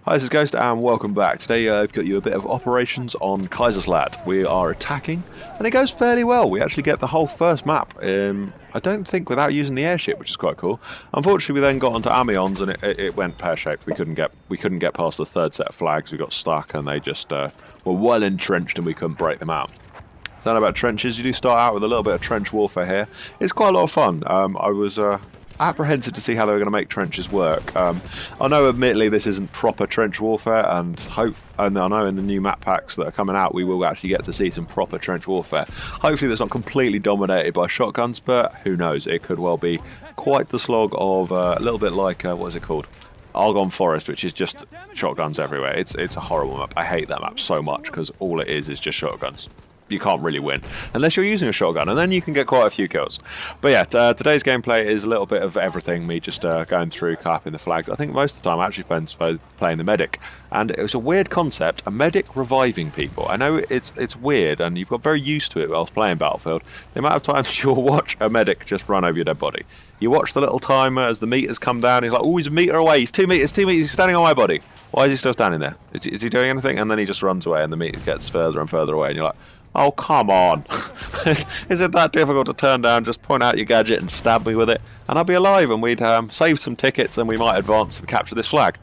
Hi, this is Ghost and welcome back. Today I've got you a bit of operations on Kaisershalt. We are attacking and it goes fairly well. We actually get the whole first map, I don't think without using the airship, which is quite cool. Unfortunately we then got onto Amiens and it went pear-shaped. We couldn't get past the third set of flags. We got stuck and they just were well entrenched and we couldn't break them out. So about trenches, you do start out with a little bit of trench warfare here. It's quite a lot of fun. I was apprehensive to see how they were going to make trenches work. I know admittedly this isn't proper trench warfare, and I know in the new map packs that are coming out we will actually get to see some proper trench warfare. Hopefully that's not completely dominated by shotguns, but who knows, it could well be quite the slog of a little bit like, what is it called? Argonne Forest, which is just shotguns everywhere. It's a horrible map. I hate that map so much because all it is just shotguns. You can't really win unless you're using a shotgun, and then you can get quite a few kills. But yeah, today's gameplay is a little bit of everything. Me just going through, capping the flags. I think most of the time I actually playing the medic, and it was a weird concept, a medic reviving people. I know it's weird, and you've got very used to it whilst playing Battlefield. The amount of times you'll watch a medic just run over your dead body. You watch the little timer as the meters come down. He's like, oh, he's a meter away. He's 2 meters. He's standing on my body. Why is he still standing there? Is he doing anything? And then he just runs away, and the meter gets further and further away, and you're like, oh, come on. Is it that difficult to turn down? Just point out your gadget and stab me with it, and I'll be alive, and we'd save some tickets, and we might advance and capture this flag.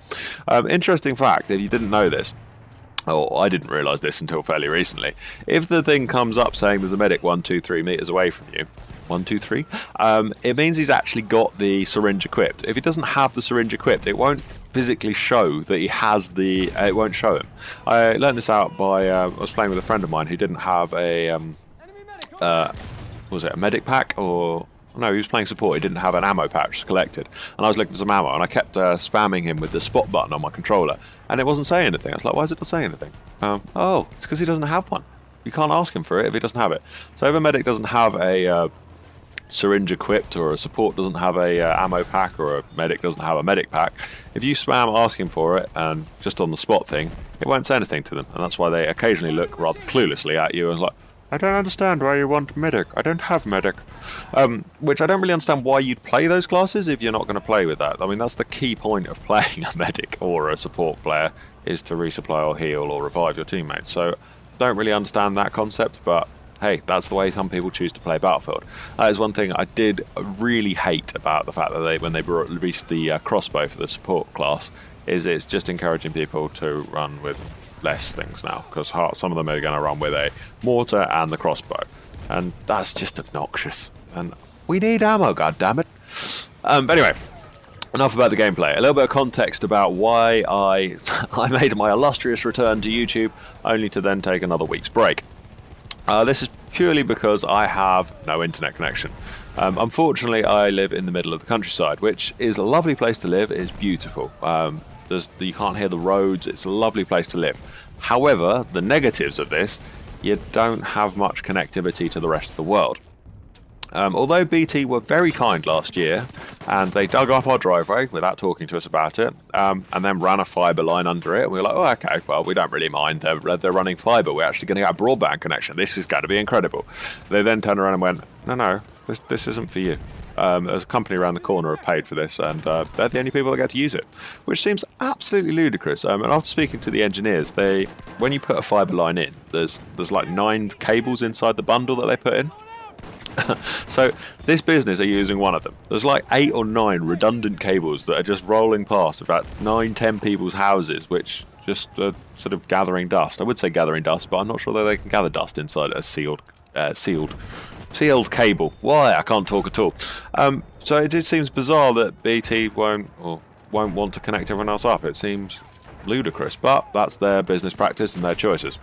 Interesting fact, if you didn't know this, or I didn't realise this until fairly recently, if the thing comes up saying there's a medic 1, 2, 3 meters away from you, 1, 2, 3, it means he's actually got the syringe equipped. If he doesn't have the syringe equipped, it won't physically show that he has the, it won't show him. I learned this out by, I was playing with a friend of mine who didn't have a, was it a medic pack, or, no, he was playing support, he didn't have an ammo patch collected, and I was looking for some ammo, and I kept spamming him with the spot button on my controller, and it wasn't saying anything. I was like, why is it not saying anything? Oh, it's because he doesn't have one. You can't ask him for it if he doesn't have it. So if a medic doesn't have a syringe equipped, or a support doesn't have a ammo pack, or a medic doesn't have a medic pack, if you spam asking for it and just on the spot thing, it won't say anything to them, and that's why they occasionally look rather cluelessly at you and like, I don't understand why you want medic, I don't have medic. Which I don't really understand why you'd play those classes if you're not going to play with that. I mean, that's the key point of playing a medic or a support player, is to resupply or heal or revive your teammates. So don't really understand that concept, but hey, that's the way some people choose to play Battlefield. That is one thing I did really hate about the fact that when they released the crossbow for the support class, is it's just encouraging people to run with less things now, because some of them are going to run with a mortar and the crossbow, and that's just obnoxious. And we need ammo, goddammit. But anyway, enough about the gameplay. A little bit of context about why I made my illustrious return to YouTube, only to then take another week's break. This is purely because I have no internet connection. Unfortunately, I live in the middle of the countryside, which is a lovely place to live. It's beautiful. You can't hear the roads. It's a lovely place to live. However, the negatives of this, you don't have much connectivity to the rest of the world. Although BT were very kind last year, and they dug up our driveway without talking to us about it, and then ran a fibre line under it, and we were like, oh, okay, well, we don't really mind, they're running fibre, we're actually going to get a broadband connection, this is going to be incredible. They then turned around and went, no, this isn't for you. There's a company around the corner have paid for this, and they're the only people that get to use it, which seems absolutely ludicrous. And after speaking to the engineers, when you put a fibre line in, there's like 9 cables inside the bundle that they put in. So this business are using one of them. There's like 8 or 9 redundant cables that are just rolling past about 9-10 people's houses, which just are sort of gathering dust. I would say gathering dust, but I'm not sure that they can gather dust inside a sealed cable. Why? I can't talk at all. So it just seems bizarre that BT won't want to connect everyone else up. It seems ludicrous, but that's their business practice and their choices,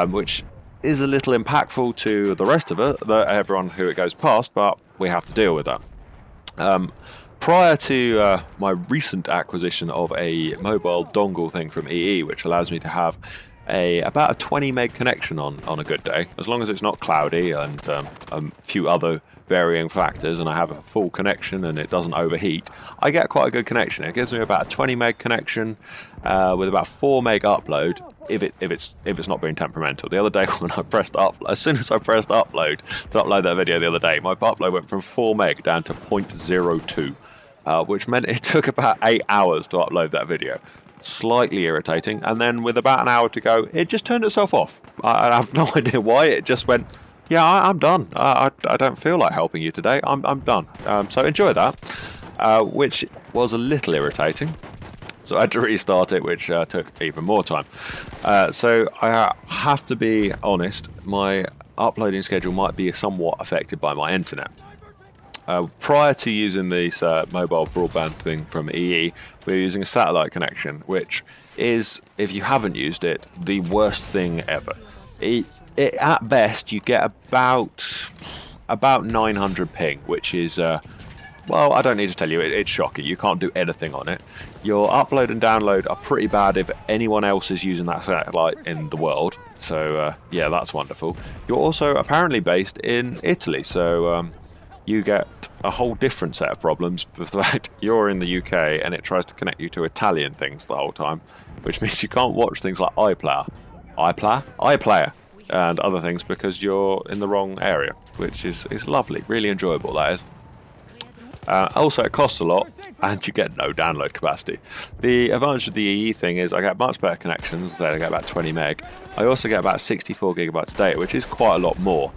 which is a little impactful to the rest of it, everyone who it goes past, but we have to deal with that. Prior to my recent acquisition of a mobile dongle thing from EE, which allows me to have about a 20 meg connection on a good day, as long as it's not cloudy and a few other varying factors, and I have a full connection and it doesn't overheat, I get quite a good connection. It gives me about a 20 meg connection with about 4 meg upload if it's not being temperamental. The other day when I pressed as soon as I pressed upload to upload that video the other day, my upload went from 4 meg down to 0.02, which meant it took about 8 hours to upload that video. slightly irritating, and then with about an hour to go, it just turned itself off. I have no idea why. It just went, yeah, I'm done. I don't feel like helping you today. I'm done. So enjoy that, which was a little irritating. So I had to restart it, which took even more time. So I have to be honest, my uploading schedule might be somewhat affected by my internet. Prior to using this mobile broadband thing from EE, we were using a satellite connection, which is, if you haven't used it, the worst thing ever. At best, you get about 900 ping, which is, well, I don't need to tell you, it's shocking. You can't do anything on it. Your upload and download are pretty bad if anyone else is using that satellite in the world. So, yeah, that's wonderful. You're also apparently based in Italy, so you get a whole different set of problems with the fact you're in the UK and it tries to connect you to Italian things the whole time, which means you can't watch things like iPlayer, and other things because you're in the wrong area, which is lovely, really enjoyable, that is. Also, it costs a lot, and you get no download capacity. The advantage of the EE thing is I get much better connections, so I get about 20 meg. I also get about 64 gigabytes of data, which is quite a lot more.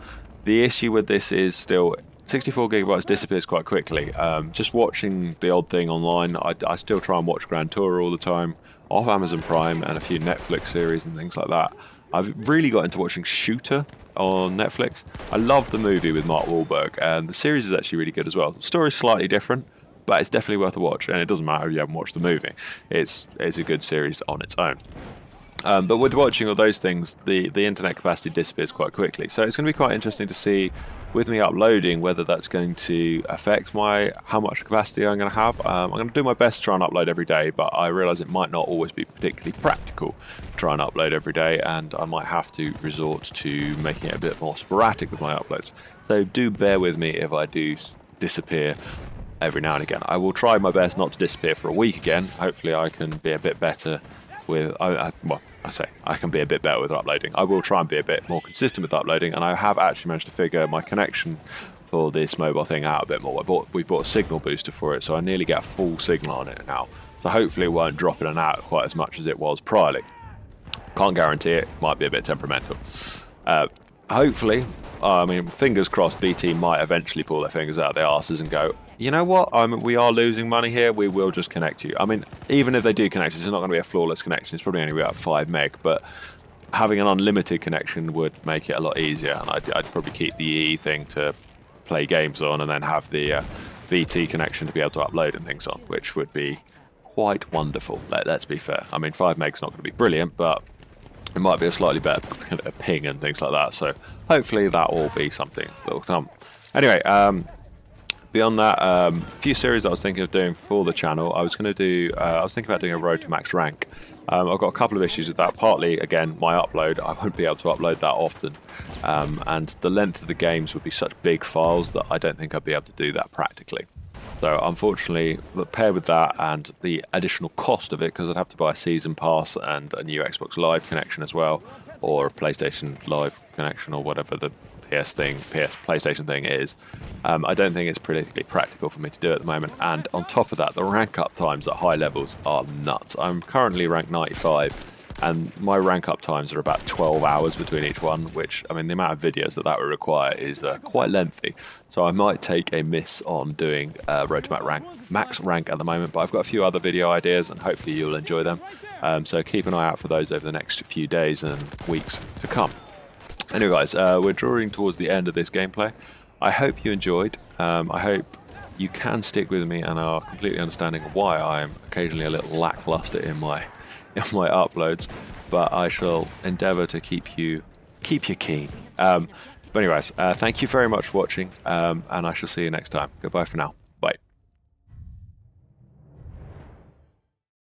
The issue with this is still 64 gigabytes disappears quite quickly. Just watching the odd thing online, I still try and watch Grand Tour all the time, off Amazon Prime, and a few Netflix series and things like that. I've really got into watching Shooter on Netflix. I love the movie with Mark Wahlberg, and the series is actually really good as well. The story's slightly different, but it's definitely worth a watch, and it doesn't matter if you haven't watched the movie. It's a good series on its own. But with watching all those things, the internet capacity disappears quite quickly. So it's going to be quite interesting to see, with me uploading, whether that's going to affect how much capacity I'm going to have. I'm going to do my best to try and upload every day, but I realise it might not always be particularly practical to try and upload every day, and I might have to resort to making it a bit more sporadic with my uploads. So do bear with me if I do disappear every now and again. I will try my best not to disappear for a week again. Hopefully I can be a bit better with, I can be a bit better with uploading. I will try and be a bit more consistent with uploading, and I have actually managed to figure my connection for this mobile thing out a bit more. We bought a signal booster for it, so I nearly get a full signal on it now. So hopefully it won't drop in and out quite as much as it was priorly. Can't guarantee it, might be a bit temperamental. Hopefully, I mean, fingers crossed, BT might eventually pull their fingers out of their arses and go, you know what, we are losing money here, we will just connect you. I mean, even if they do connect, it's not going to be a flawless connection, it's probably only about 5 meg, but having an unlimited connection would make it a lot easier, and I'd probably keep the EE thing to play games on, and then have the VT connection to be able to upload and things on, which would be quite wonderful, let's be fair. I mean, 5 meg's not going to be brilliant, but it might be a slightly better ping and things like that, so hopefully that will be something that will come. Anyway, beyond that, a few series I was thinking of doing for the channel. I was thinking about doing a Road to Max rank. I've got a couple of issues with that. Partly, again, my upload. I won't be able to upload that often, and the length of the games would be such big files that I don't think I'd be able to do that practically. So unfortunately, paired with that and the additional cost of it, because I'd have to buy a season pass and a new Xbox Live connection as well, or a PlayStation Live connection, or whatever the PlayStation thing is, I don't think it's particularly practical for me to do at the moment. And on top of that, the rank up times at high levels are nuts. I'm currently ranked 95, and my rank up times are about 12 hours between each one, which, I mean, the amount of videos that would require is quite lengthy. So I might take a miss on doing Road to Max rank at the moment, but I've got a few other video ideas, and hopefully you'll enjoy them. So keep an eye out for those over the next few days and weeks to come. Anyway, guys, we're drawing towards the end of this gameplay. I hope you enjoyed. I hope you can stick with me and are completely understanding why I'm occasionally a little lackluster in my uploads, but I shall endeavour to keep you keen. But anyways, thank you very much for watching, and I shall see you next time. Goodbye for now.